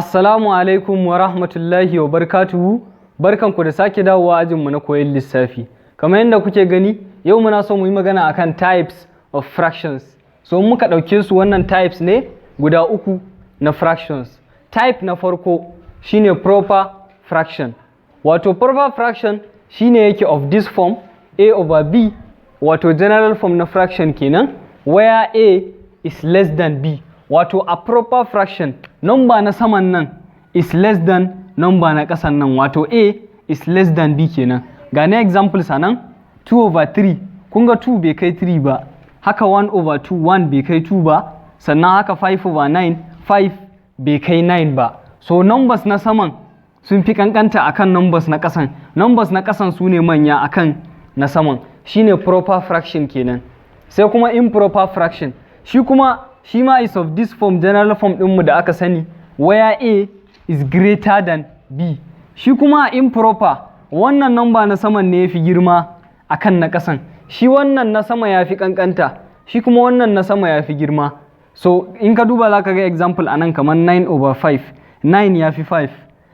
Assalamu alaikum wa rahmatullahi wa barakatuhu. Barkanku da sake dawowa ajinmu na koyon lissafi. Kamar yadda kuke gani, yau muna so mu yi magana akan types of fractions. So muka ɗauke su wannan types ne guda uku na fractions. Type na farko shine proper fraction. Wato proper fraction shine yake of this form a over b, wato general form na fraction kenan, where a is less than b. Wato a proper fraction number na saman nan is less than number na ƙasan nan, wato a is less than b kenan. Ga na examples anan 2 over 3, kun ga 2 bai kai 3 ba, haka 1 over 2, 1 bai kai 2 ba, sannan haka 5 over 9, 5 bai kai 9 ba. So numbers na saman sun fi kankanta akan numbers na ƙasan. Numbers na ƙasan su ne manya akan na saman. Shine proper fraction kenan. Sai kuma improper fraction. Shi ma is of this form, general form ɗinmu da aka sani, where a is greater than b. Shi kuma improper, wannan number na saman ne ya fi girma akan na ƙasan. Shi wannan na sama ya fi kankanta, shi kuma wannan na sama ya fi girma. So in ka duba za ka ga example anan kamar 9 over 5, 9 ya fi 5,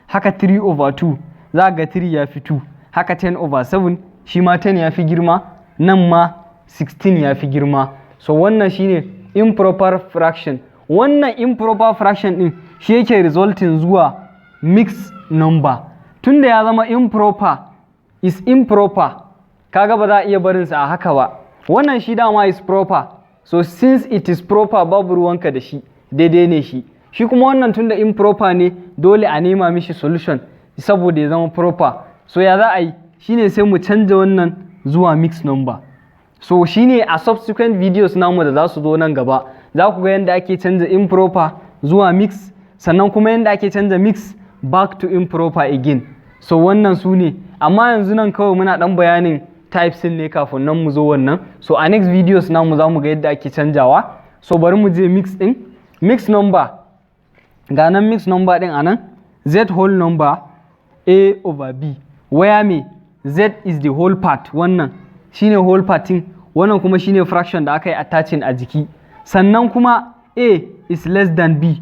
haka 3 over 2, za ga 3 ya fi 2, haka 10 over 7, shi ma 10 ya fi girma, nan ma 16 ya fi girma. So wannan shine improper fraction. Wannan improper fraction din shi yake resulting zuwa mixed number. Tunda ya zama improper is improper, kaga ba za a iya barin sa a haka ba. Wannan shi dama is proper, so since it is proper babu ruwanka da shi, daidai ne shi. Shi kuma wannan tunda improper ne dole a nema mishi solution saboda ya zama proper. So ya za a yi shine sai mu canja wannan zuwa mixed number. So shine a subsequent videos namu da za su zo nan gaba za ku ga yadda ake canza improper zuwa mix, sannan kuma yadda ake canza mix back to improper again. So wannan su ne, amma yanzu nan kawai muna dan bayanin types ne kafin nan mu zo wannan. So a next videos namu za mu ga yadda ake canjawa. So bari mu je mix din. Mix number, ga nan mix number din anan, z whole number a over b, where me z is the whole part, wannan shine whole part din, wannan kuma shine fraction da aka yi attaching a jiki. Sannan kuma a is less than b.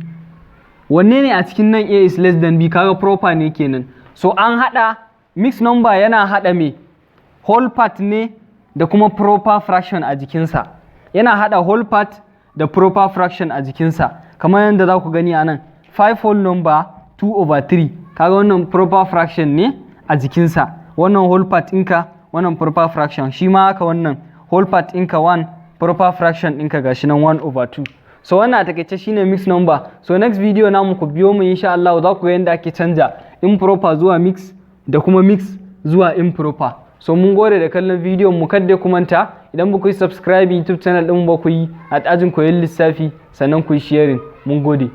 Wanne ne a cikin nan a is less than b? Kaga proper ne kenan. So an hada mixed number, yana hada me whole part ne da kuma proper fraction a jikinsa. Yana hada whole part da proper fraction a jikinsa. Kamar yadda za ku gani anan 5 whole number 2 over 3. Kaga wannan proper fraction ne a jikinsa. Wannan whole part ɗinka, wannan proper fraction. Shi ma haka wannan whole part ɗinka 1, proper fraction ɗinka gashi nan 1 over 2. So wannan a takaice shine mixed number. So next video namu ku biyo mu insha Allah za ku ga yadda ake canja improper zuwa mix da kuma mix zuwa improper. So mun gode da kallon bidiyon mu, kada ku manta idan ba ku yi subscribe YouTube channel din ba ku yi a ajin koyon lissafi, sannan ku yi sharing. Mun gode.